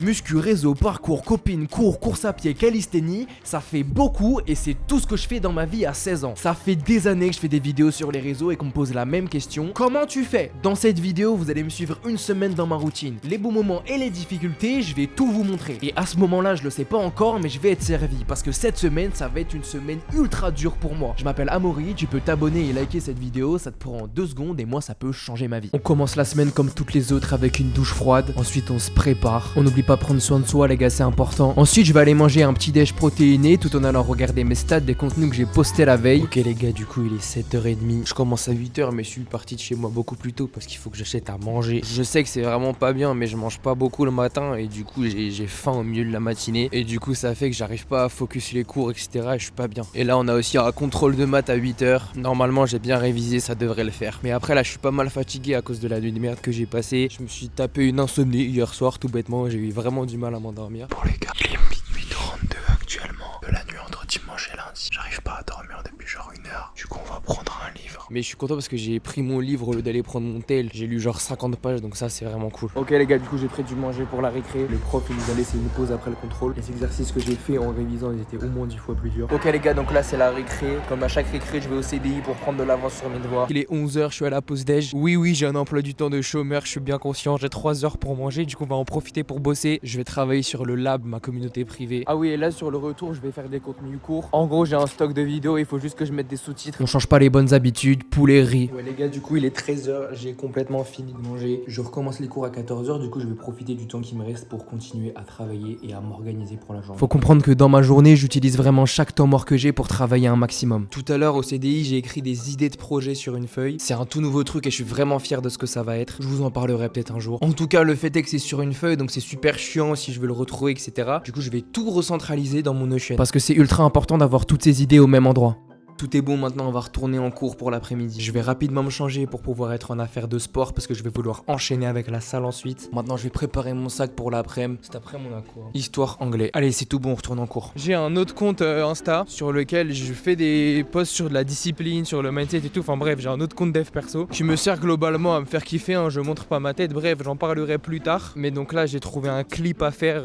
Muscu, réseau, parcours, copine, cours, course à pied, calisthénie, ça fait beaucoup et c'est tout ce que je fais dans ma vie à 16 ans. Ça fait des années que je fais des vidéos sur les réseaux et qu'on me pose la même question. Comment tu fais? Dans cette vidéo, vous allez me suivre une semaine dans ma routine. Les bons moments et les difficultés, je vais tout vous montrer. Et à ce moment-là, je le sais pas encore, mais je vais être servi parce que cette semaine, ça va être une semaine ultra dure pour moi. Je m'appelle Amaury, tu peux t'abonner et liker cette vidéo, ça te prend 2 secondes et moi ça peut changer ma vie. On commence la semaine comme toutes les autres avec une douche froide. Ensuite, on se prépare. On n'oublie pas prendre soin de soi les gars, c'est important. Ensuite je vais aller manger un petit déj protéiné tout en allant regarder mes stats des contenus que j'ai postés la veille. Ok les gars, du coup il est 7h30. Je commence à 8h mais je suis parti de chez moi beaucoup plus tôt parce qu'il faut que j'achète à manger. Je sais que c'est vraiment pas bien mais je mange pas beaucoup le matin et du coup j'ai faim au milieu de la matinée. Et du coup ça fait que j'arrive pas à focus les cours etc et je suis pas bien. Et là on a aussi un contrôle de maths à 8h. Normalement j'ai bien révisé, ça devrait le faire. Mais après là je suis pas mal fatigué à cause de la nuit de merde que j'ai passée. Je me suis tapé une insomnie hier soir tout bêtement. J'ai eu vraiment du mal à m'endormir. Bon les gars, il est minuit 32 actuellement. De la nuit entre dimanche et lundi. J'arrive pas à dormir depuis genre 1 heure. Du coup on va prendre un livre. Mais je suis content parce que j'ai pris mon livre au lieu d'aller prendre mon tel. J'ai lu genre 50 pages donc ça c'est vraiment cool. Ok les gars, du coup j'ai pris du manger pour la récré. Le prof il nous a laissé une pause après le contrôle. Les exercices que j'ai fait en révisant ils étaient au moins 10 fois plus durs. Ok les gars, donc là c'est la récré. Comme à chaque récré je vais au CDI pour prendre de l'avance sur mes devoirs. Il est 11h, je suis à la pause déj. Oui j'ai un emploi du temps de chômeur, je suis bien conscient. J'ai 3 heures pour manger, du coup on va en profiter pour bosser. Je vais travailler sur le lab, ma communauté privée. Ah oui, et là sur le retour je vais faire des contenus courts. En gros j'ai un stock de vidéos, il faut juste que je mette des sous-titres. On change pas les bonnes habitudes, poulet, riz. Ouais les gars, du coup il est 13h, j'ai complètement fini de manger. Je recommence les cours à 14h, du coup je vais profiter du temps qui me reste pour continuer à travailler et à m'organiser pour la journée. Faut comprendre que dans ma journée j'utilise vraiment chaque temps mort que j'ai pour travailler un maximum. Tout à l'heure au CDI j'ai écrit des idées de projet sur une feuille. C'est un tout nouveau truc et je suis vraiment fier de ce que ça va être. Je vous en parlerai peut-être un jour. En tout cas le fait est que c'est sur une feuille donc c'est super chiant si je veux le retrouver etc. Du coup je vais tout recentraliser dans mon Notion. Parce que c'est ultra important d'avoir toutes ces idées au même endroit. Tout est bon maintenant, on va retourner en cours pour l'après-midi. Je vais rapidement me changer pour pouvoir être en affaire de sport parce que je vais vouloir enchaîner avec la salle ensuite. Maintenant je vais préparer mon sac pour l'après-midi. Cet après-midi on a quoi? Histoire anglais. Allez c'est tout bon, on retourne en cours. J'ai un autre compte Insta sur lequel je fais des posts sur de la discipline, sur le mindset et tout. Enfin bref, j'ai un autre compte dev perso qui me sert globalement à me faire kiffer, hein. Je montre pas ma tête, bref j'en parlerai plus tard. Mais donc là j'ai trouvé un clip à faire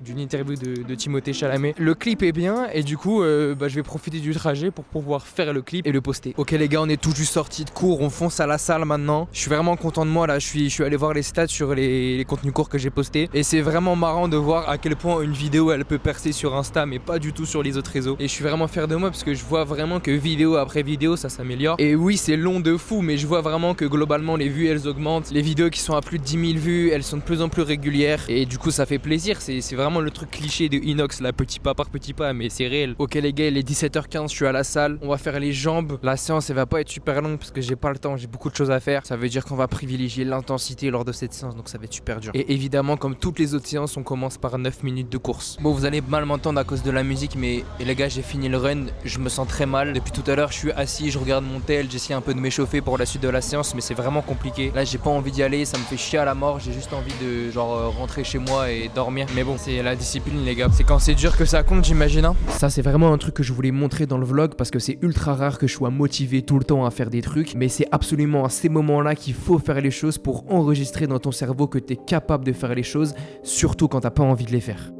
d'une interview de Timothée Chalamet. Le clip est bien et du coup je vais profiter du trajet pour pouvoir faire le clip et le poster. Ok les gars, on est tout juste sortis de cours, on fonce à la salle maintenant. Je suis vraiment content de moi là, je suis allé voir les stats sur les contenus courts que j'ai postés et c'est vraiment marrant de voir à quel point une vidéo elle peut percer sur Insta mais pas du tout sur les autres réseaux. Et je suis vraiment fier de moi parce que je vois vraiment que vidéo après vidéo ça s'améliore. Et oui c'est long de fou mais je vois vraiment que globalement les vues elles augmentent. Les vidéos qui sont à plus de 10 000 vues elles sont de plus en plus régulières et du coup ça fait plaisir. C'est vraiment le truc cliché de Inox là, petit pas par petit pas mais c'est réel. Ok les gars, il est 17h15, je suis à la salle, on va faire les jambes. La séance elle va pas être super longue parce que j'ai pas le temps, j'ai beaucoup de choses à faire. Ça veut dire qu'on va privilégier l'intensité lors de cette séance donc ça va être super dur. Et évidemment comme toutes les autres séances on commence par 9 minutes de course. Bon vous allez mal m'entendre à cause de la musique mais les gars j'ai fini le run, je me sens très mal. Depuis tout à l'heure je suis assis, je regarde mon tel, j'essaie un peu de m'échauffer pour la suite de la séance mais c'est vraiment compliqué. Là j'ai pas envie d'y aller, ça me fait chier à la mort, j'ai juste envie de genre rentrer chez moi et dormir. Mais bon c'est la discipline les gars, c'est quand c'est dur que ça compte j'imagine hein. Ça c'est vraiment un truc que je voulais montrer dans le vlog parce que c'est ultra rare que je sois motivé tout le temps à faire des trucs, mais c'est absolument à ces moments-là qu'il faut faire les choses pour enregistrer dans ton cerveau que t'es capable de faire les choses, surtout quand t'as pas envie de les faire.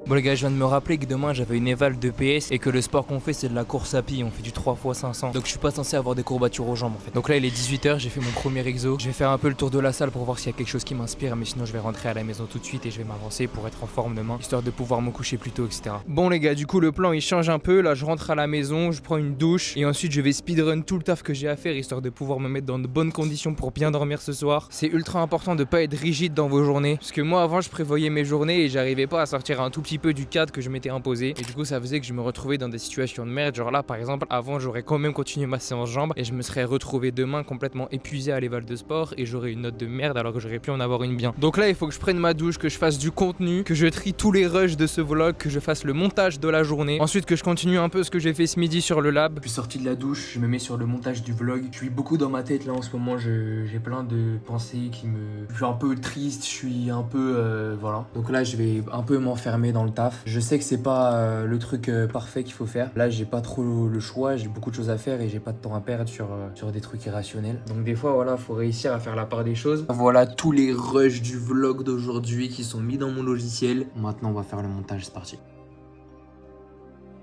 Bon les gars, je viens de me rappeler que demain j'avais une éval de PS et que le sport qu'on fait c'est de la course à pied, on fait du 3x500. Donc je suis pas censé avoir des courbatures aux jambes en fait. Donc là il est 18h, j'ai fait mon premier exo. Je vais faire un peu le tour de la salle pour voir s'il y a quelque chose qui m'inspire, mais sinon je vais rentrer à la maison tout de suite et je vais m'avancer pour être en forme demain, histoire de pouvoir me coucher plus tôt etc. Bon les gars, du coup le plan il change un peu. Là je rentre à la maison, je prends une douche et ensuite je vais speedrun tout le taf que j'ai à faire histoire de pouvoir me mettre dans de bonnes conditions pour bien dormir ce soir. C'est ultra important de pas être rigide dans vos journées parce que moi avant je prévoyais mes journées et j'arrivais pas à sortir un tout petit peu du cadre que je m'étais imposé et du coup ça faisait que je me retrouvais dans des situations de merde. Genre là par exemple avant j'aurais quand même continué ma séance jambes et je me serais retrouvé demain complètement épuisé à l'éval de sport et j'aurais une note de merde alors que j'aurais pu en avoir une bien. Donc là il faut que je prenne ma douche, que je fasse du contenu, que je trie tous les rushs de ce vlog, que je fasse le montage de la journée, ensuite que je continue un peu ce que j'ai fait ce midi sur le lab. Je suis sorti de la douche, je me mets sur le montage du vlog. Je suis beaucoup dans ma tête là en ce moment, j'ai plein de pensées qui me... Je suis un peu triste, je suis un peu... voilà. Donc là je vais un peu m'enfermer dans le taf. Je sais que c'est pas le truc parfait qu'il faut faire. Là, j'ai pas trop le choix, j'ai beaucoup de choses à faire et j'ai pas de temps à perdre sur des trucs irrationnels. Donc des fois, voilà, faut réussir à faire la part des choses. Voilà tous les rushs du vlog d'aujourd'hui qui sont mis dans mon logiciel. Maintenant, on va faire le montage, c'est parti.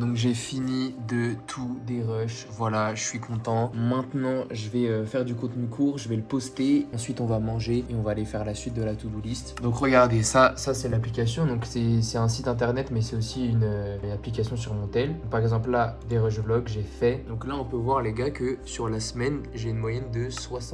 Donc j'ai fini de tout des rushs, voilà, je suis content. Maintenant, je vais faire du contenu court, je vais le poster. Ensuite, on va manger et on va aller faire la suite de la to-do list. Donc regardez, ça c'est l'application. Donc c'est un site internet, mais c'est aussi une application sur mon tel. Par exemple là, des rush vlogs, j'ai fait. Donc là, on peut voir les gars que sur la semaine, j'ai une moyenne de 79%.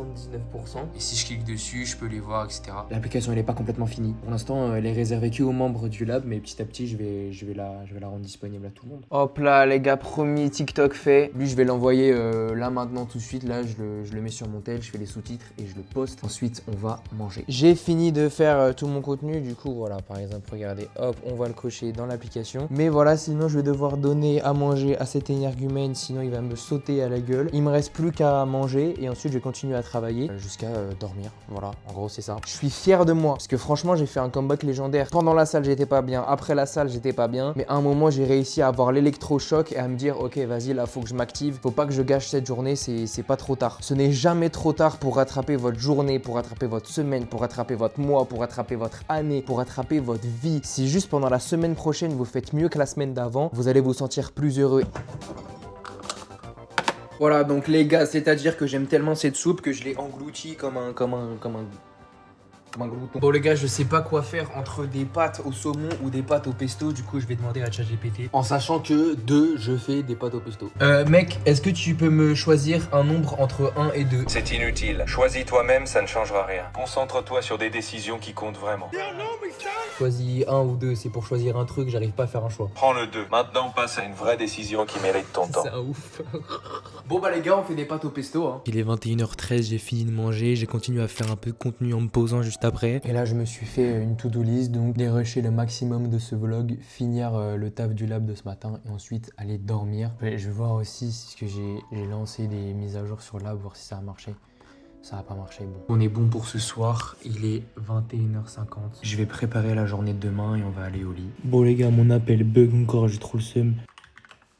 Et si je clique dessus, je peux les voir, etc. L'application, elle est pas complètement finie. Pour l'instant, elle est réservée que aux membres du lab, mais petit à petit, je vais la rendre disponible à tout le monde. Hop là les gars, premier TikTok fait. Lui je vais l'envoyer là maintenant tout de suite. Là je le mets sur mon tel, je fais les sous-titres et je le poste. Ensuite on va manger. J'ai fini de faire tout mon contenu. Du coup voilà, par exemple regardez, hop on va le cocher dans l'application. Mais voilà, sinon je vais devoir donner à manger à cet énergumène, sinon il va me sauter à la gueule. Il me reste plus qu'à manger et ensuite je vais continuer à travailler jusqu'à dormir. Voilà, en gros c'est ça. Je suis fier de moi parce que franchement j'ai fait un comeback légendaire. Pendant la salle j'étais pas bien, après la salle j'étais pas bien, mais à un moment j'ai réussi à avoir l'électrochoc et à me dire ok vas-y là faut que je m'active, faut pas que je gâche cette journée, c'est pas trop tard. Ce n'est jamais trop tard pour rattraper votre journée, pour rattraper votre semaine, pour rattraper votre mois, pour rattraper votre année, pour rattraper votre vie. Si juste pendant la semaine prochaine vous faites mieux que la semaine d'avant, vous allez vous sentir plus heureux. Voilà donc les gars, c'est à dire que j'aime tellement cette soupe que je l'ai engloutie comme un glouton. Bon les gars, je sais pas quoi faire entre des pâtes au saumon ou des pâtes au pesto. Du coup je vais demander à ChatGPT. En sachant que je fais des pâtes au pesto. Mec, est-ce que tu peux me choisir un nombre entre 1 et 2? C'est inutile. Choisis toi-même, ça ne changera rien. Concentre-toi sur des décisions qui comptent vraiment. Choisis 1 ou 2, c'est pour choisir un truc, j'arrive pas à faire un choix. Prends le 2. Maintenant passe à une vraie décision qui mérite ton temps. C'est un ouf. Bon bah les gars, on fait des pâtes au pesto hein. Il est 21h13, j'ai fini de manger, j'ai continué à faire un peu de contenu en me posant juste après. Et là je me suis fait une to-do list, donc dérusher le maximum de ce vlog, finir le taf du lab de ce matin et ensuite aller dormir. Je vais voir aussi ce que j'ai lancé des mises à jour sur le lab, voir si ça a marché. Ça n'a pas marché, bon. On est bon pour ce soir, il est 21h50. Je vais préparer la journée de demain et on va aller au lit. Bon les gars, mon appel bug encore, j'ai trop le seum.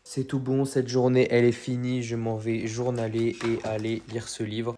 C'est tout bon, cette journée elle est finie, je m'en vais journaler et aller lire ce livre.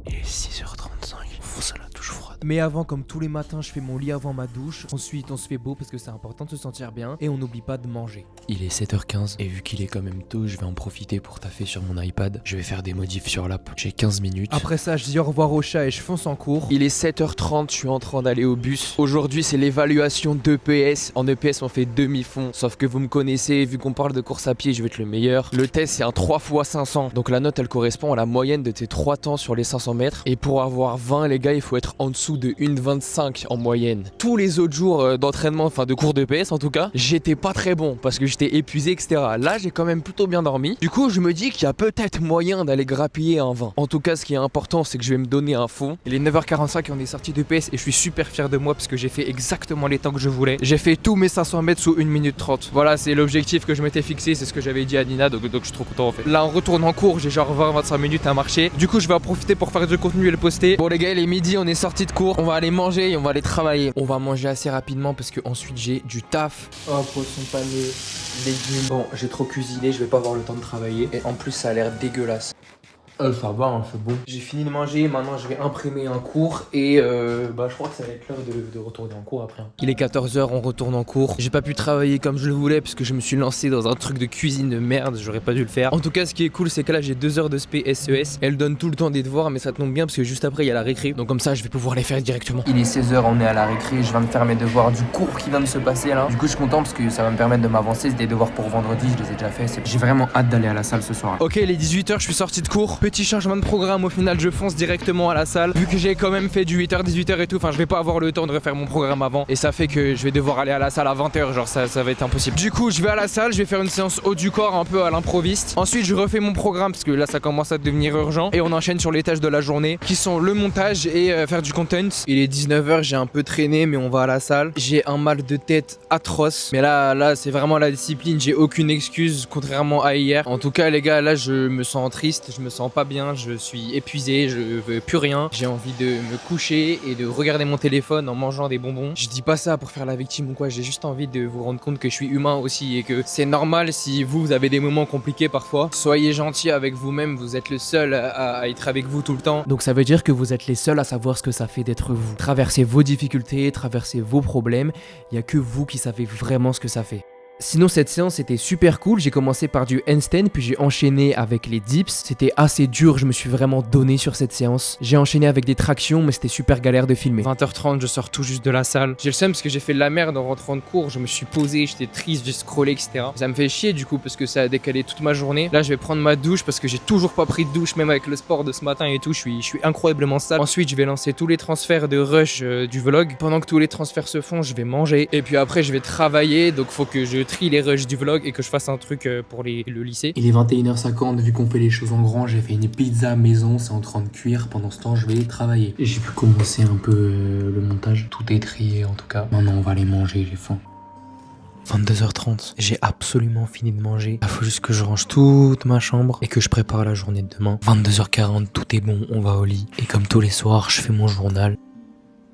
Il est 6h35, on fonce à la douche froide. Mais avant, comme tous les matins, je fais mon lit avant ma douche. Ensuite, on se fait beau parce que c'est important de se sentir bien. Et on n'oublie pas de manger. Il est 7h15 et vu qu'il est quand même tôt, je vais en profiter pour taffer sur mon iPad. Je vais faire des modifs sur l'app. J'ai 15 minutes. Après ça, je dis au revoir au chat et je fonce en cours. Il est 7h30, je suis en train d'aller au bus. Aujourd'hui, c'est l'évaluation d'EPS. En EPS, on fait demi-fond. Sauf que vous me connaissez, vu qu'on parle de course à pied, je vais être le meilleur. Le test, c'est un 3x500. Donc la note, elle correspond à la moyenne de tes 3 temps sur les 500 mètres. Et pour avoir 20, les gars, il faut être en dessous de 1,25 en moyenne. Tous les autres jours d'entraînement, enfin de cours d'EPS en tout cas, j'étais pas très bon parce que j'étais épuisé, etc. Là, j'ai quand même plutôt bien dormi. Du coup, je me dis qu'il y a peut-être moyen d'aller grappiller un 20. En tout cas, ce qui est important, c'est que je vais me donner un fond. Il est 9h45 et on est sorti d'EPS et je suis super fier de moi parce que j'ai fait exactement les temps que je voulais. J'ai fait tous mes 500 mètres sous 1 minute 30. Voilà, c'est l'objectif que je m'étais fixé, c'est ce que j'avais dit à Nina, donc je suis trop content en fait. Là, on retourne en cours, j'ai genre 20-25 minutes à marcher. Du coup, je vais en profiter pour faire du contenu et le poster. Bon les gars, il est midi, on est sorti de cours, on va aller manger et on va aller travailler. On va manger assez rapidement parce que ensuite j'ai du taf. Oh, poisson pané, légumes. Bon, j'ai trop cuisiné, je vais pas avoir le temps de travailler. Et en plus, ça a l'air dégueulasse. Ça va, hein, c'est bon. J'ai fini de manger, maintenant je vais imprimer un cours et je crois que ça va être l'heure de retourner en cours après. Il est 14h, on retourne en cours. J'ai pas pu travailler comme je le voulais parce que je me suis lancé dans un truc de cuisine de merde, j'aurais pas dû le faire. En tout cas, ce qui est cool, c'est que là j'ai 2 heures de spé SES. Elle donne tout le temps des devoirs, mais ça tombe bien parce que juste après il y a la récré. Donc comme ça, je vais pouvoir les faire directement. Il est 16h, on est à la récré, je viens de faire mes devoirs du cours qui vient de se passer là. Du coup, je suis content parce que ça va me permettre de m'avancer. C'est des devoirs pour vendredi, je les ai déjà faits. J'ai vraiment hâte d'aller à la salle ce soir. Ok, il est 18h, je suis sorti de cours. Petit changement de programme, au final je fonce directement à la salle. Vu que j'ai quand même fait du 8h, 18h et tout, enfin je vais pas avoir le temps de refaire mon programme avant. Et ça fait que je vais devoir aller à la salle à 20h, genre ça va être impossible. Du coup je vais à la salle, je vais faire une séance haut du corps un peu à l'improviste. Ensuite je refais mon programme parce que là ça commence à devenir urgent. Et on enchaîne sur les tâches de la journée qui sont le montage et faire du content. Il est 19h, j'ai un peu traîné mais on va à la salle. J'ai un mal de tête atroce. Mais là c'est vraiment la discipline, j'ai aucune excuse contrairement à hier. En tout cas les gars, là je me sens triste, je me sens pas bien, je suis épuisé, je veux plus rien. J'ai envie de me coucher et de regarder mon téléphone en mangeant des bonbons. Je dis pas ça pour faire la victime ou quoi, j'ai juste envie de vous rendre compte que je suis humain aussi et que c'est normal si vous avez des moments compliqués parfois. Soyez gentil avec vous-même, vous êtes le seul à être avec vous tout le temps. Donc ça veut dire que vous êtes les seuls à savoir ce que ça fait d'être vous. Traversez vos difficultés, traversez vos problèmes, il n'y a que vous qui savez vraiment ce que ça fait. Sinon cette séance était super cool, j'ai commencé par du handstand puis j'ai enchaîné avec les dips. C'était assez dur, je me suis vraiment donné sur cette séance. J'ai enchaîné avec des tractions mais c'était super galère de filmer. 20h30, je sors tout juste de la salle. J'ai le seum parce que j'ai fait de la merde en rentrant de cours, je me suis posé, j'étais triste, j'ai scrollé etc. Ça me fait chier du coup parce que ça a décalé toute ma journée. Là je vais prendre ma douche parce que j'ai toujours pas pris de douche même avec le sport de ce matin et tout, je suis incroyablement sale. Ensuite je vais lancer tous les transferts de rush du vlog. Pendant que tous les transferts se font, je vais manger et puis après je vais travailler, donc faut que je trie les rushs du vlog et que je fasse un truc pour le lycée. Il est 21h50, vu qu'on fait les choses en grand, j'ai fait une pizza maison, c'est en train de cuire. Pendant ce temps, je vais travailler. Et j'ai pu commencer un peu le montage. Tout est trié en tout cas. Maintenant, on va aller manger, j'ai faim. 22h30, j'ai absolument fini de manger. Il faut juste que je range toute ma chambre et que je prépare la journée de demain. 22h40, tout est bon, on va au lit. Et comme tous les soirs, je fais mon journal.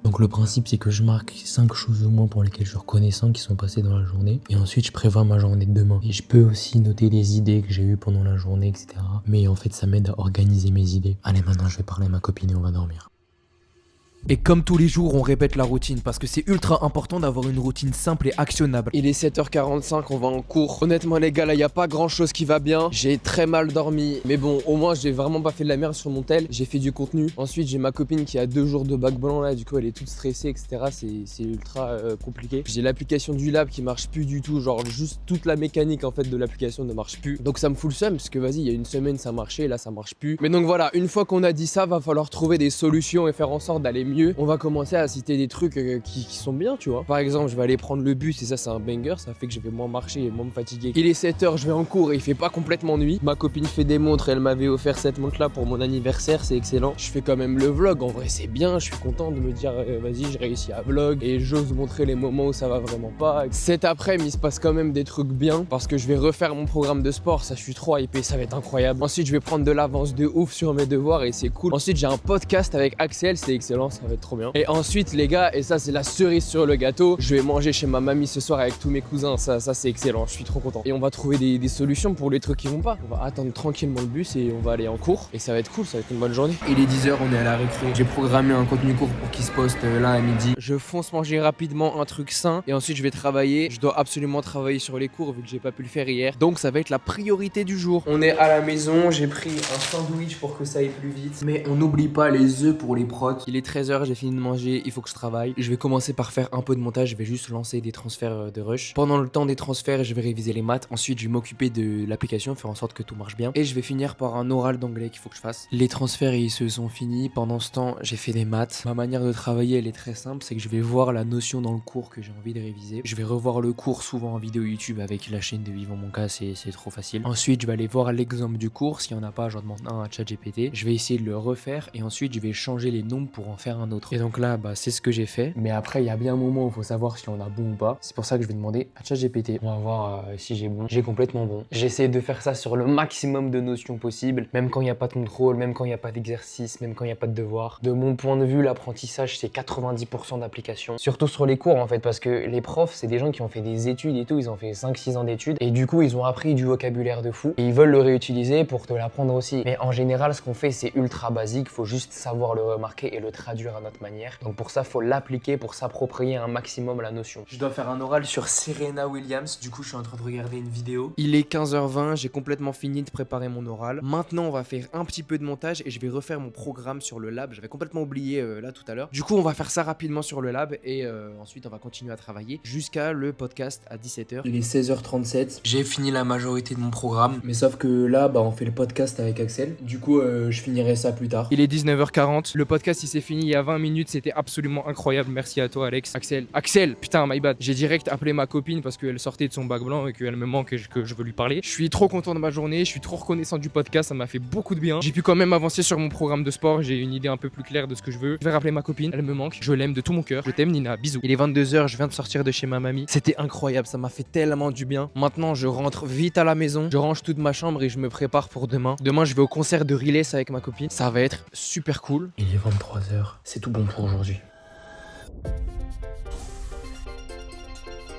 Donc le principe c'est que je marque 5 choses au moins pour lesquelles je suis reconnaissant qui sont passées dans la journée. Et ensuite je prévois ma journée de demain. Et je peux aussi noter les idées que j'ai eues pendant la journée, etc. Mais en fait ça m'aide à organiser mes idées. Allez maintenant je vais parler à ma copine et on va dormir. Et comme tous les jours, on répète la routine parce que c'est ultra important d'avoir une routine simple et actionnable. Il est 7h45, on va en cours. Honnêtement les gars, là y a pas grand chose qui va bien. J'ai très mal dormi, mais bon, au moins j'ai vraiment pas fait de la merde sur mon tel. J'ai fait du contenu. Ensuite j'ai ma copine qui a 2 jours de bac blanc là, du coup elle est toute stressée, etc. C'est ultra compliqué. J'ai l'application du lab qui marche plus du tout, genre juste toute la mécanique en fait de l'application ne marche plus. Donc ça me fout le seum parce que vas-y, il y a une semaine ça marchait, là ça marche plus. Mais donc voilà, une fois qu'on a dit ça, va falloir trouver des solutions et faire en sorte d'aller mieux. On va commencer à citer des trucs qui sont bien, tu vois. Par exemple, je vais aller prendre le bus et ça c'est un banger, ça fait que je vais moins marcher et moins me fatiguer. Il est 7h, je vais en cours et il fait pas complètement nuit. Ma copine fait des montres et elle m'avait offert cette montre là pour mon anniversaire, c'est excellent. Je fais quand même le vlog, en vrai c'est bien, je suis content de me dire vas-y j'ai réussi à vlog et j'ose montrer les moments où ça va vraiment pas. Cet après-midi il se passe quand même des trucs bien parce que je vais refaire mon programme de sport, ça je suis trop hypé, ça va être incroyable. Ensuite je vais prendre de l'avance de ouf sur mes devoirs et c'est cool. Ensuite j'ai un podcast avec Axel, c'est excellent, ça va être trop bien. Et ensuite les gars, et ça c'est la cerise sur le gâteau, je vais manger chez ma mamie ce soir avec tous mes cousins, ça c'est excellent, je suis trop content. Et on va trouver des solutions pour les trucs qui vont pas. On va attendre tranquillement le bus et on va aller en cours et ça va être cool, ça va être une bonne journée. Il est 10h, on est à la récré. J'ai programmé un contenu court pour qu'il se poste là à midi. Je fonce manger rapidement un truc sain et ensuite je vais travailler. Je dois absolument travailler sur les cours vu que j'ai pas pu le faire hier. Donc ça va être la priorité du jour. On est à la maison, j'ai pris un sandwich pour que ça aille plus vite. Mais on n'oublie pas les œufs pour les procs. Il est 13h, j'ai fini de manger, il faut que je travaille. Je vais commencer par faire un peu de montage, je vais juste lancer des transferts de rush. Pendant le temps des transferts, je vais réviser les maths. Ensuite, je vais m'occuper de l'application, faire en sorte que tout marche bien. Et je vais finir par un oral d'anglais qu'il faut que je fasse. Les transferts, ils se sont finis. Pendant ce temps, j'ai fait des maths. Ma manière de travailler, elle est très simple, c'est que je vais voir la notion dans le cours que j'ai envie de réviser. Je vais revoir le cours souvent en vidéo YouTube avec la chaîne de Vivons Mon Cas, c'est trop facile. Ensuite, je vais aller voir l'exemple du cours. S'il y en a pas, j'en demande un à ChatGPT. Je vais essayer de le refaire et ensuite, je vais changer les nombres pour en faire un autre. Et donc là, c'est ce que j'ai fait. Mais après, il y a bien un moment où il faut savoir si on a bon ou pas. C'est pour ça que je vais demander à ChatGPT. On va voir si j'ai bon. J'ai complètement bon. J'essaie de faire ça sur le maximum de notions possibles, même quand il n'y a pas de contrôle, même quand il n'y a pas d'exercice, même quand il n'y a pas de devoir. De mon point de vue, l'apprentissage, c'est 90% d'application. Surtout sur les cours, en fait, parce que les profs, c'est des gens qui ont fait des études et tout. Ils ont fait 5-6 ans d'études. Et du coup, ils ont appris du vocabulaire de fou. Et ils veulent le réutiliser pour te l'apprendre aussi. Mais en général, ce qu'on fait, c'est ultra basique. Faut juste savoir le remarquer et le traduire à notre manière. Donc pour ça, faut l'appliquer pour s'approprier un maximum la notion. Je dois faire un oral sur Serena Williams, du coup je suis en train de regarder une vidéo. Il est 15h20, j'ai complètement fini de préparer mon oral. Maintenant on va faire un petit peu de montage et je vais refaire mon programme sur le lab. J'avais complètement oublié là tout à l'heure. Du coup on va faire ça rapidement sur le lab et ensuite on va continuer à travailler jusqu'à le podcast à 17h. Il est 16h37. J'ai fini la majorité de mon programme. Mais sauf que là, on fait le podcast avec Axel. Du coup, je finirai ça plus tard. Il est 19h40, le podcast il s'est fini il y a 20 minutes, c'était absolument incroyable. Merci à toi Alex. Axel, putain my bad. J'ai direct appelé ma copine parce qu'elle sortait de son bac blanc et qu'elle me manque et que je veux lui parler. Je suis trop content de ma journée, je suis trop reconnaissant du podcast, ça m'a fait beaucoup de bien. J'ai pu quand même avancer sur mon programme de sport, j'ai une idée un peu plus claire de ce que je veux. Je vais rappeler ma copine, elle me manque, je l'aime de tout mon cœur. Je t'aime Nina, bisous. Il est 22h, je viens de sortir de chez ma mamie. C'était incroyable, ça m'a fait tellement du bien. Maintenant, je rentre vite à la maison, je range toute ma chambre et je me prépare pour demain. Demain, je vais au concert de Riles avec ma copine. Ça va être super cool. Il est 23h, c'est tout bon pour aujourd'hui.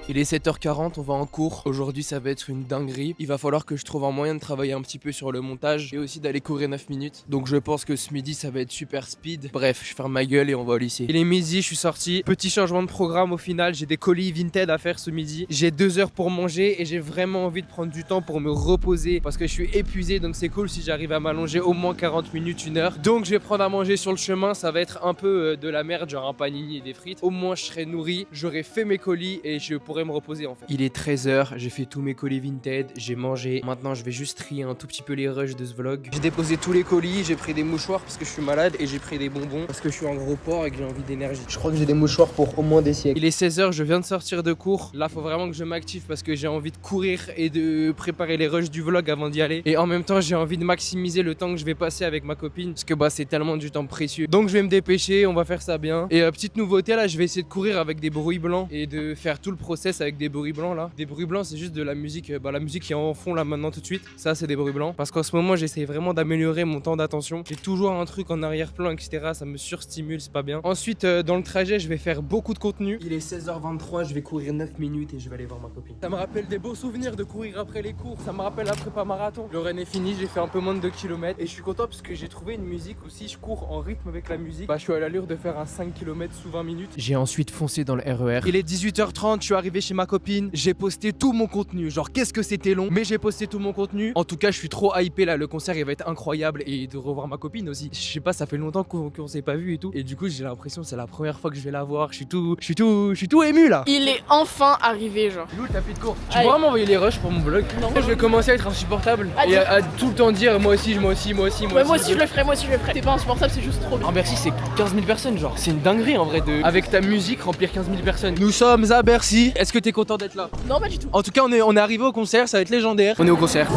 Il est 7h40, on va en cours. Aujourd'hui, ça va être une dinguerie. Il va falloir que je trouve un moyen de travailler un petit peu sur le montage et aussi d'aller courir 9 minutes. Donc je pense que ce midi, ça va être super speed. Bref, je ferme ma gueule et on va au lycée. Il est midi, je suis sorti. Petit changement de programme au final. J'ai des colis Vinted à faire ce midi. J'ai 2 heures pour manger et j'ai vraiment envie de prendre du temps pour me reposer parce que je suis épuisé. Donc c'est cool si j'arrive à m'allonger au moins 40 minutes, 1 heure. Donc je vais prendre à manger sur le chemin. Ça va être un peu de la merde, genre un panini et des frites. Au moins, je serai nourri. J'aurai fait mes colis et je pourrai me reposer en fait. Il est 13h, j'ai fait tous mes colis Vinted, j'ai mangé. Maintenant je vais juste trier un tout petit peu les rushs de ce vlog. J'ai déposé tous les colis, j'ai pris des mouchoirs parce que je suis malade et j'ai pris des bonbons parce que je suis en gros porc et que j'ai envie d'énergie. Je crois que j'ai des mouchoirs pour au moins des siècles. Il est 16h, je viens de sortir de cours. Là faut vraiment que je m'active parce que j'ai envie de courir et de préparer les rushs du vlog avant d'y aller. Et en même temps j'ai envie de maximiser le temps que je vais passer avec ma copine parce que bah c'est tellement du temps précieux. Donc je vais me dépêcher, on va faire ça bien. Et petite nouveauté là, je vais essayer de courir avec des bruits blancs et de faire tout le process avec des bruits blancs là. Des bruits blancs c'est juste de la musique, la musique qui est en fond là maintenant tout de suite. Ça c'est des bruits blancs. Parce qu'en ce moment j'essaie vraiment d'améliorer mon temps d'attention. J'ai toujours un truc en arrière-plan etc. Ça me surstimule, c'est pas bien. Ensuite dans le trajet je vais faire beaucoup de contenu. Il est 16h23, je vais courir 9 minutes et je vais aller voir ma copine. Ça me rappelle des beaux souvenirs de courir après les cours. Ça me rappelle la prépa marathon. Le run est fini, j'ai fait un peu moins de 2 km. Et je suis content parce que j'ai trouvé une musique aussi. Je cours en rythme avec la musique. Bah je suis à l'allure de faire un 5 km sous 20 minutes. J'ai ensuite foncé dans le RER. Il est 18h30, je suis arrivé chez ma copine. J'ai posté tout mon contenu. Genre qu'est-ce que c'était long, mais j'ai posté tout mon contenu. En tout cas je suis trop hypé là. Le concert il va être incroyable. Et de revoir ma copine aussi. Je sais pas, ça fait longtemps qu'on s'est pas vu et tout. Et du coup j'ai l'impression que c'est la première fois que je vais la voir. Je suis tout ému là. Il est enfin arrivé genre. Lou, le tapis de cours. Tu pourras m'envoyer les rushs pour mon vlog? Non. Je vais commencer à être insupportable et à tout le temps dire moi aussi je le ferai, moi aussi je le ferai. T'es pas insupportable, c'est juste trop bien. En Bercy c'est 15 000 personnes genre. C'est une dinguerie en vrai de avec ta musique remplir 15 000 personnes. Nous sommes à Bercy. Est-ce que t'es content d'être là? Non pas du tout. En tout cas on est arrivé au concert, ça va être légendaire. On est au concert.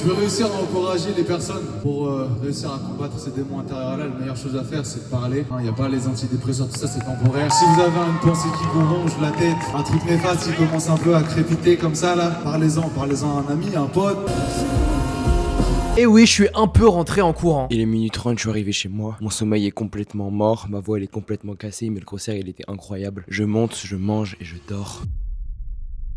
Je veux réussir à encourager les personnes pour réussir à combattre ces démons intérieurs là. La meilleure chose à faire c'est de parler. Il n'y a pas les antidépresseurs, tout ça c'est temporaire. Si vous avez une pensée qui vous ronge la tête, un truc néfaste qui commence un peu à crépiter comme ça là, parlez-en à un ami, à un pote. Et oui, je suis un peu rentré en courant. Il est minuit 30, je suis arrivé chez moi. Mon sommeil est complètement mort, ma voix elle est complètement cassée, mais le concert il était incroyable. Je monte, je mange et je dors.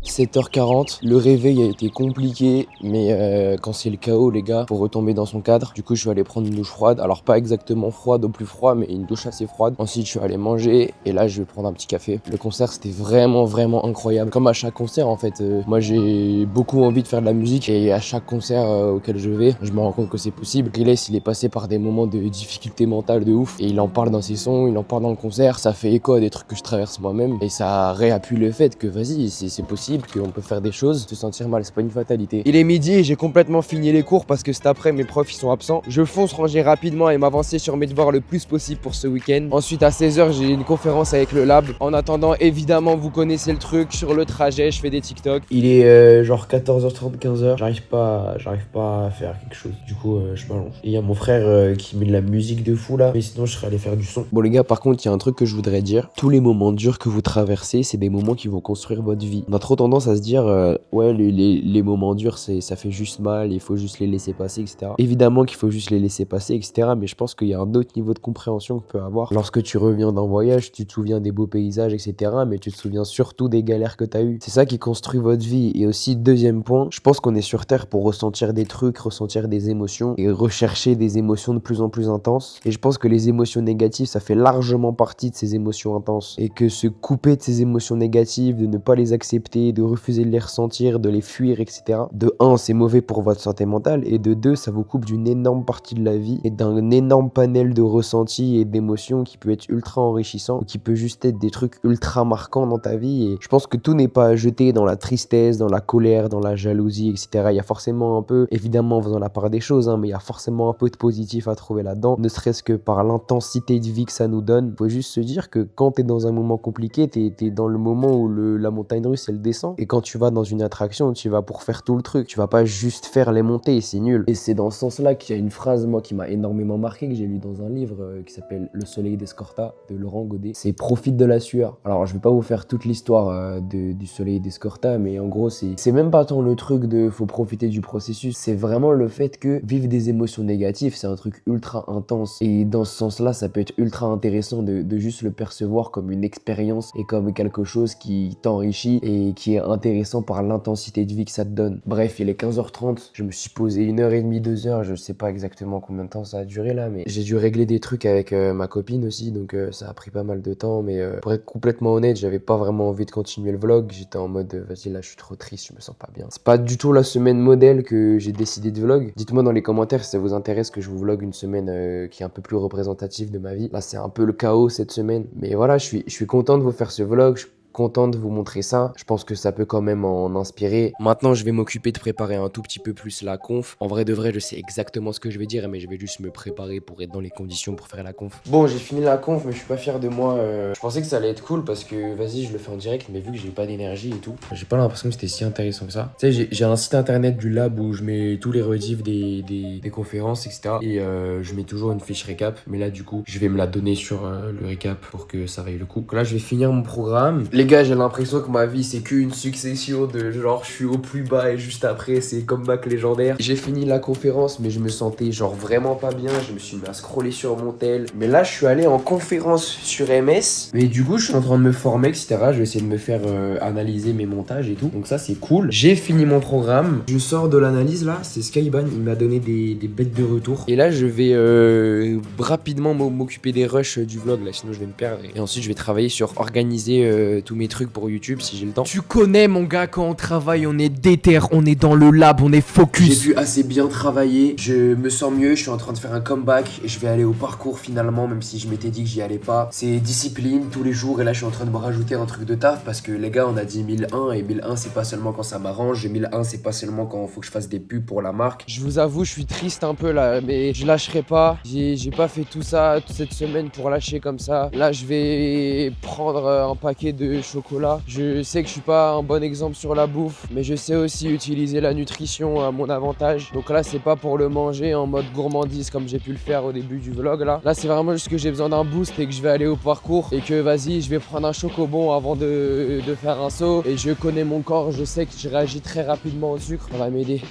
7h40, le réveil a été compliqué, mais quand c'est le chaos les gars, faut retomber dans son cadre. Du coup je suis allé prendre une douche froide, alors pas exactement froide au plus froid, mais une douche assez froide. Ensuite je suis allé manger et là je vais prendre un petit café. Le concert c'était vraiment incroyable. Comme à chaque concert en fait, moi j'ai beaucoup envie de faire de la musique et à chaque concert auquel je vais, je me rends compte que c'est possible. Riles il est passé par des moments de difficulté mentale de ouf et il en parle dans ses sons, il en parle dans le concert. Ça fait écho à des trucs que je traverse moi-même et ça réappuie le fait que vas-y c'est possible, qu'on peut faire des choses, se sentir mal, c'est pas une fatalité. Il est midi et j'ai complètement fini les cours parce que cet après mes profs ils sont absents. Je fonce ranger rapidement et m'avancer sur mes devoirs le plus possible pour ce week-end. Ensuite à 16h j'ai une conférence avec le lab. En attendant évidemment vous connaissez le truc, sur le trajet je fais des TikTok. Il est genre 14h30, 15h, j'arrive pas à faire quelque chose. Du coup je m'allonge. Et il y a mon frère qui met de la musique de fou là, mais sinon je serais allé faire du son. Bon les gars, par contre il y a un truc que je voudrais dire. Tous les moments durs que vous traversez, c'est des moments qui vont construire votre vie. On a trop tendance à se dire ouais les moments durs ça fait juste mal, il faut juste les laisser passer etc. Évidemment qu'il faut juste les laisser passer etc. Mais je pense qu'il y a un autre niveau de compréhension que tu peux avoir. Lorsque tu reviens d'un voyage, tu te souviens des beaux paysages etc. Mais tu te souviens surtout des galères que tu as eues. C'est ça qui construit votre vie. Et aussi deuxième point, je pense qu'on est sur terre pour ressentir des trucs, ressentir des émotions et rechercher des émotions de plus en plus intenses. Et je pense que les émotions négatives ça fait largement partie de ces émotions intenses. Et que se couper de ces émotions négatives, de ne pas les accepter, de refuser de les ressentir, de les fuir, etc. De 1, c'est mauvais pour votre santé mentale, et de 2, ça vous coupe d'une énorme partie de la vie et d'un énorme panel de ressentis et d'émotions qui peut être ultra enrichissant, ou qui peut juste être des trucs ultra marquants dans ta vie. Et je pense que tout n'est pas à jeter dans la tristesse, dans la colère, dans la jalousie, etc. Il y a forcément un peu, évidemment en faisant la part des choses, mais il y a forcément un peu de positif à trouver là-dedans, ne serait-ce que par l'intensité de vie que ça nous donne. Faut juste se dire que quand t'es dans un moment compliqué, t'es dans le moment où la montagne russe elle descend, et quand tu vas dans une attraction, tu vas pour faire tout le truc, tu vas pas juste faire les montées, c'est nul. Et c'est dans ce sens-là qu'il y a une phrase, moi, qui m'a énormément marqué, que j'ai lu dans un livre qui s'appelle Le Soleil d'Escorta de Laurent Godet. C'est profite de la sueur. Alors je vais pas vous faire toute l'histoire du Soleil d'Escorta, mais en gros c'est même pas tant le truc de faut profiter du processus, c'est vraiment le fait que vivre des émotions négatives, c'est un truc ultra intense, et dans ce sens-là, ça peut être ultra intéressant de juste le percevoir comme une expérience et comme quelque chose qui t'enrichit et qui est intéressant par l'intensité de vie que ça te donne. Bref, il est 15h30, je me suis posé 1h30, 2h, je sais pas exactement combien de temps ça a duré là, mais j'ai dû régler des trucs avec ma copine aussi, donc ça a pris pas mal de temps, mais pour être complètement honnête, j'avais pas vraiment envie de continuer le vlog, j'étais en mode vas-y là je suis trop triste, je me sens pas bien. C'est pas du tout la semaine modèle que j'ai décidé de vlog. Dites-moi dans les commentaires si ça vous intéresse que je vous vlog une semaine qui est un peu plus représentative de ma vie. Là c'est un peu le chaos cette semaine, mais voilà, je suis content de vous faire ce vlog, content de vous montrer ça. Je pense que ça peut quand même en inspirer. Maintenant, je vais m'occuper de préparer un tout petit peu plus la conf. En vrai de vrai, je sais exactement ce que je vais dire, mais je vais juste me préparer pour être dans les conditions pour faire la conf. Bon, j'ai fini la conf, mais je suis pas fier de moi. Je pensais que ça allait être cool parce que, vas-y, je le fais en direct, mais vu que j'ai pas d'énergie et tout, j'ai pas l'impression que c'était si intéressant que ça. Tu sais, j'ai un site internet du lab où je mets tous les rediffs des conférences, etc. Et je mets toujours une fiche récap. Mais là, du coup, je vais me la donner sur le récap pour que ça vaille le coup. Donc là, je vais finir mon programme. Les gars, j'ai l'impression que ma vie c'est qu'une succession de genre je suis au plus bas et juste après c'est comeback légendaire. J'ai fini la conférence mais je me sentais genre vraiment pas bien, je me suis mis à scroller sur mon tel. Mais là je suis allé en conférence sur MS, mais du coup je suis en train de me former, etc. Je vais essayer de me faire analyser mes montages et tout, donc ça c'est cool. J'ai fini mon programme, je sors de l'analyse là, c'est Skyban, il m'a donné des bêtes de retour. Et là je vais rapidement m'occuper des rushs du vlog là, sinon je vais me perdre. Et ensuite je vais travailler sur organiser tous mes trucs pour YouTube si j'ai le temps. Tu connais mon gars, quand on travaille, on est déter, on est dans le lab, on est focus. J'ai pu assez bien travailler, je me sens mieux, je suis en train de faire un comeback et je vais aller au parcours finalement, même si je m'étais dit que j'y allais pas. C'est discipline tous les jours et là je suis en train de me rajouter un truc de taf parce que les gars on a dit 1001 et 1001 c'est pas seulement quand ça m'arrange, et 1001 c'est pas seulement quand il faut que je fasse des pubs pour la marque. Je vous avoue, je suis triste un peu là, mais je lâcherai pas. J'ai pas fait tout ça toute cette semaine pour lâcher comme ça. Là je vais prendre un paquet de chocolat. Je sais que je suis pas un bon exemple sur la bouffe, mais je sais aussi utiliser la nutrition à mon avantage. Donc là c'est pas pour le manger en mode gourmandise comme j'ai pu le faire au début du vlog là. Là c'est vraiment juste que j'ai besoin d'un boost et que je vais aller au parcours et que vas-y je vais prendre un chocobon avant de faire un saut. Et je connais mon corps, je sais que je réagis très rapidement au sucre, ça va m'aider.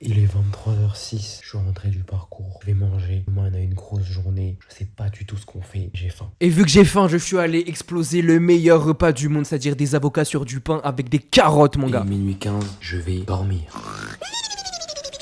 Il est 23h06, je suis rentré du parcours, je vais manger, demain on a une grosse journée, je sais pas du tout ce qu'on fait, j'ai faim. Et vu que j'ai faim, je suis allé exploser le meilleur repas du monde, c'est-à-dire des avocats sur du pain avec des carottes mon gars. Et minuit 15, je vais dormir.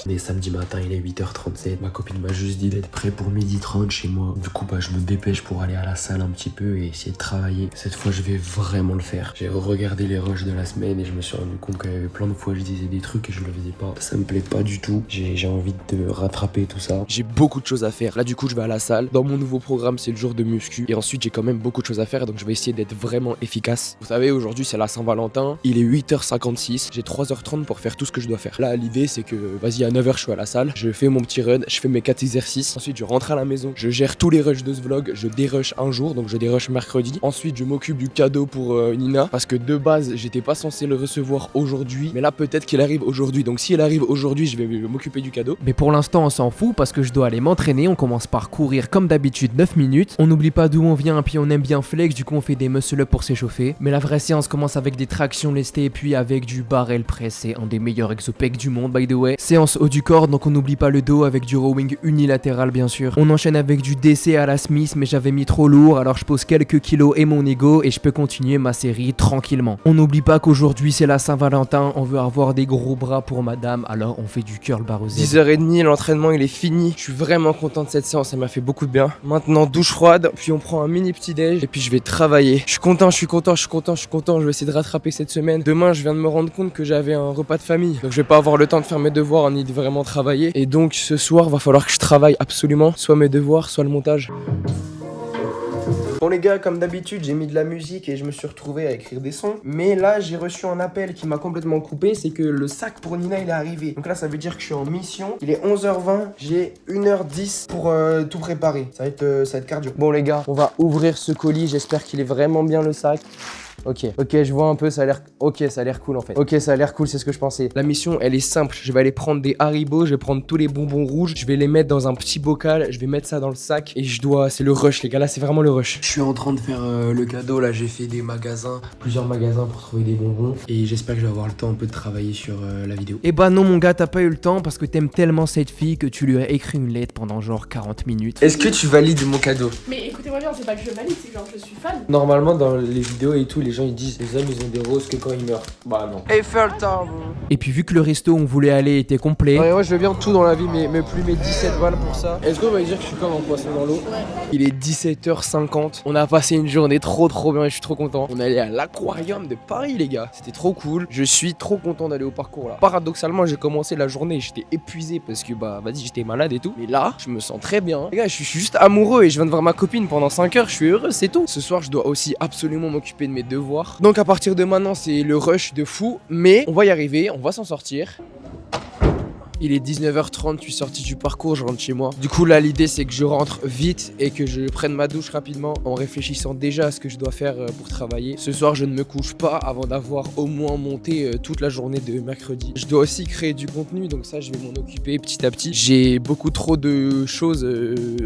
On est samedi matin, il est 8h37. Ma copine m'a juste dit d'être prêt pour 12h30 chez moi. Du coup, je me dépêche pour aller à la salle un petit peu et essayer de travailler. Cette fois, je vais vraiment le faire. J'ai regardé les rushs de la semaine et je me suis rendu compte qu'il y avait plein de fois je disais des trucs et je le faisais pas. Ça me plaît pas du tout. J'ai envie de rattraper tout ça. J'ai beaucoup de choses à faire. Là, du coup, je vais à la salle. Dans mon nouveau programme, c'est le jour de muscu. Et ensuite, j'ai quand même beaucoup de choses à faire. Donc, je vais essayer d'être vraiment efficace. Vous savez, aujourd'hui, c'est la Saint-Valentin. Il est 8h56. J'ai 3h30 pour faire tout ce que je dois faire. Là, l'idée, c'est que, vas-y, à 9h, je suis à la salle, je fais mon petit run, je fais mes 4 exercices, ensuite je rentre à la maison, je gère tous les rushs de ce vlog, je dérush un jour, donc je dérush mercredi, ensuite je m'occupe du cadeau pour Nina, parce que de base j'étais pas censé le recevoir aujourd'hui, mais là peut-être qu'il arrive aujourd'hui, donc si elle arrive aujourd'hui je vais m'occuper du cadeau. Mais pour l'instant on s'en fout parce que je dois aller m'entraîner, on commence par courir comme d'habitude 9 minutes, on n'oublie pas d'où on vient puis on aime bien flex, du coup on fait des muscle-up pour s'échauffer, mais la vraie séance commence avec des tractions lestées puis avec du barrel press, c'est un des meilleurs exopecs du monde by the way, séance haut du corps, donc on n'oublie pas le dos avec du rowing unilatéral bien sûr. On enchaîne avec du DC à la Smith, mais j'avais mis trop lourd, alors je pose quelques kilos et mon ego et je peux continuer ma série tranquillement. On n'oublie pas qu'aujourd'hui c'est la Saint-Valentin, on veut avoir des gros bras pour madame, alors on fait du curl barre aux Z. 10h30, l'entraînement il est fini. Je suis vraiment content de cette séance, ça m'a fait beaucoup de bien. Maintenant douche froide, puis on prend un mini petit déj et puis je vais travailler. Je suis content, je vais essayer de rattraper cette semaine. Demain je viens de me rendre compte que j'avais un repas de famille, donc je vais pas avoir le temps de faire mes devoirs ni de vraiment travailler. Et donc ce soir va falloir que je travaille absolument, soit mes devoirs, soit le montage. Bon les gars, comme d'habitude, j'ai mis de la musique et je me suis retrouvé à écrire des sons. Mais là, j'ai reçu un appel qui m'a complètement coupé, c'est que le sac pour Nina, il est arrivé. Donc là, ça veut dire que je suis en mission. Il est 11h20, j'ai 1h10 pour tout préparer. Ça va être cardio. Bon les gars, on va ouvrir ce colis, j'espère qu'il est vraiment bien le sac. Ok, je vois un peu, ça a l'air cool en fait. Ok, ça a l'air cool, c'est ce que je pensais. La mission, elle est simple. Je vais aller prendre des Haribo, je vais prendre tous les bonbons rouges, je vais les mettre dans un petit bocal, je vais mettre ça dans le sac et c'est le rush les gars, là c'est vraiment le rush. Je suis en train de faire le cadeau, là j'ai fait plusieurs magasins pour trouver des bonbons et j'espère que je vais avoir le temps un peu de travailler sur la vidéo. Eh bah non mon gars, t'as pas eu le temps parce que t'aimes tellement cette fille que tu lui as écrit une lettre pendant genre 40 minutes. Est-ce que tu valides mon cadeau? Mais écoutez-moi bien, c'est pas que je valide, c'est genre je suis fan. Normalement dans les vidéos et tout, les gens ils disent les hommes ils ont des roses que quand ils meurent. Bah non. Eiffel Tower. Et puis vu que le resto où on voulait aller était complet. Ouais, moi je veux bien tout dans la vie, mais plus mes 17 balles pour ça. Est-ce qu'on va dire que je suis comme un poisson dans l'eau? Il est 17h50. On a passé une journée trop bien et je suis trop content. On est allé à l'aquarium de Paris les gars. C'était trop cool. Je suis trop content d'aller au parcours là. Paradoxalement j'ai commencé la journée, j'étais épuisé parce que j'étais malade et tout. Mais là je me sens très bien. Les gars je suis juste amoureux et je viens de voir ma copine pendant 5 heures. Je suis heureux, c'est tout. Ce soir je dois aussi absolument m'occuper de mes devoirs. Donc à partir de maintenant c'est le rush de fou. Mais on va y arriver, on va s'en sortir. Il est 19h30, je suis sorti du parcours, je rentre chez moi. Du coup là l'idée c'est que je rentre vite et que je prenne ma douche rapidement en réfléchissant déjà à ce que je dois faire pour travailler. Ce soir je ne me couche pas avant d'avoir au moins monté toute la journée de mercredi. Je dois aussi créer du contenu, donc ça je vais m'en occuper petit à petit. J'ai beaucoup trop de choses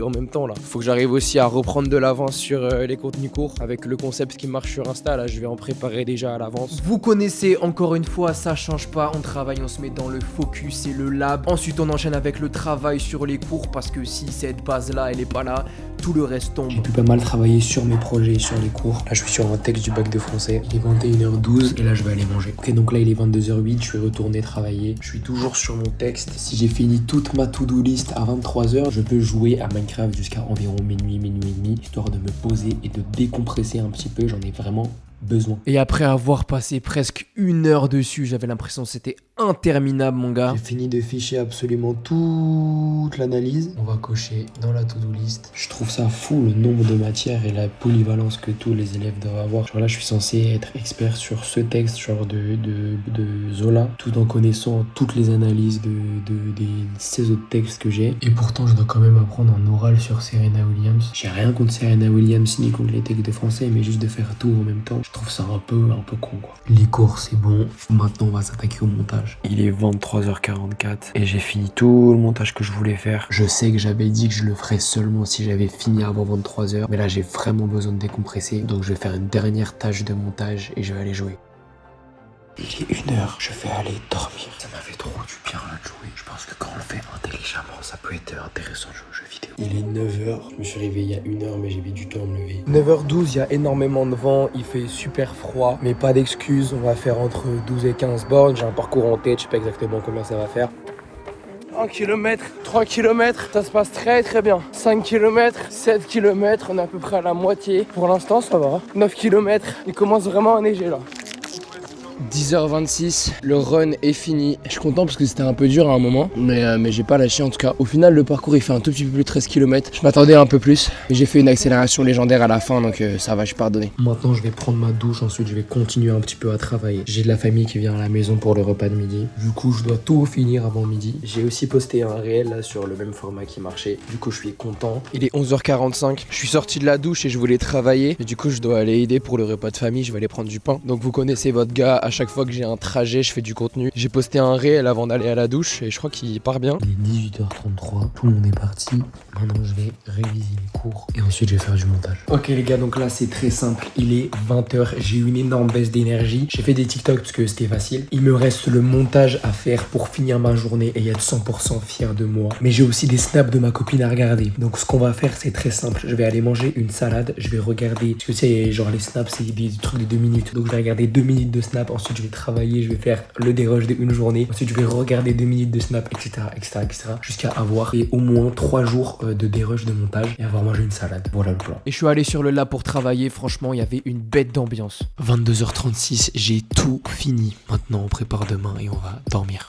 en même temps là. Faut que j'arrive aussi à reprendre de l'avance sur les contenus courts avec le concept qui marche sur Insta. Là je vais en préparer déjà à l'avance. Vous connaissez, encore une fois, ça change pas, on travaille, on se met dans le focus et le lab. Ensuite on enchaîne avec le travail sur les cours parce que si cette base là elle est pas là, tout le reste tombe. J'ai pu pas mal travailler sur mes projets et sur les cours. Là je suis sur un texte du bac de français. Il est 21h12 et là je vais aller manger. Ok, donc là il est 22h08, je vais retourner travailler. Je suis toujours sur mon texte. Si j'ai fini toute ma to-do list à 23h, je peux jouer à Minecraft jusqu'à environ minuit et demi, histoire de me poser et de décompresser un petit peu. J'en ai vraiment besoin. Et après avoir passé presque 1 heure dessus, j'avais l'impression que c'était interminable mon gars. J'ai fini de ficher absolument toute l'analyse. On va cocher dans la to-do list. Je trouve ça fou le nombre de matières et la polyvalence que tous les élèves doivent avoir. Genre là je suis censé être expert sur ce texte genre de Zola, tout en connaissant toutes les analyses des 16 autres textes que j'ai. Et pourtant je dois quand même apprendre en oral sur Serena Williams. J'ai rien contre Serena Williams ni contre les textes de français, mais juste de faire tout en même temps, je trouve ça un peu con quoi. Les cours c'est bon, maintenant on va s'attaquer au montage. Il est 23h44 et j'ai fini tout le montage que je voulais faire. Je sais que j'avais dit que je le ferais seulement si j'avais fini avant 23h, mais là j'ai vraiment besoin de décompresser, donc je vais faire une dernière tâche de montage et je vais aller jouer. Il est 1h, je vais aller dormir. Ça m'a fait trop du bien là de jouer. Je pense que quand on le fait intelligemment, ça peut être intéressant de jouer aux jeux vidéo. Il est 9h, je me suis réveillé il y a 1h, mais j'ai mis du temps à me lever. 9h12, il y a énormément de vent, il fait super froid, mais pas d'excuses, on va faire entre 12 et 15 bornes. J'ai un parcours en tête, je sais pas exactement combien ça va faire. 1 km, 3 km, ça se passe très bien. 5 km, 7 km, on est à peu près à la moitié. Pour l'instant, ça va. 9 km, il commence vraiment à neiger là. 10h26, le run est fini. Je suis content parce que c'était un peu dur à un moment, mais j'ai pas lâché en tout cas. Au final, le parcours il fait un tout petit peu plus de 13 km. Je m'attendais un peu plus, mais j'ai fait une accélération légendaire à la fin, donc ça va, je suis pardonné. Maintenant, je vais prendre ma douche, ensuite je vais continuer un petit peu à travailler. J'ai de la famille qui vient à la maison pour le repas de midi. Du coup, je dois tout finir avant midi. J'ai aussi posté un réel là sur le même format qui marchait. Du coup, je suis content. Il est 11h45. Je suis sorti de la douche et je voulais travailler. Et du coup, je dois aller aider pour le repas de famille. Je vais aller prendre du pain. Donc, vous connaissez votre gars à chaque fois que j'ai un trajet, je fais du contenu. J'ai posté un réel avant d'aller à la douche et je crois qu'il part bien. Il est 18h33, tout le monde est parti. Maintenant je vais réviser les cours et ensuite je vais faire du montage. Ok les gars, donc là c'est très simple, il est 20h, j'ai eu une énorme baisse d'énergie. J'ai fait des TikTok parce que c'était facile. Il me reste le montage à faire pour finir ma journée et être 100% fier de moi. Mais j'ai aussi des snaps de ma copine à regarder. Donc ce qu'on va faire c'est très simple, je vais aller manger une salade, je vais regarder, parce que tu sais genre les snaps c'est des trucs de 2 minutes. Donc je vais regarder 2 minutes de snap, ensuite je vais travailler, je vais faire le dérush d'une journée, ensuite je vais regarder 2 minutes de snap, etc. jusqu'à avoir fait au moins 3 jours de dérush de montage et avoir mangé une salade. Voilà le plan. Et je suis allé sur le lab pour travailler, franchement il y avait une bête d'ambiance. 22h36, j'ai tout fini. Maintenant on prépare demain et on va dormir.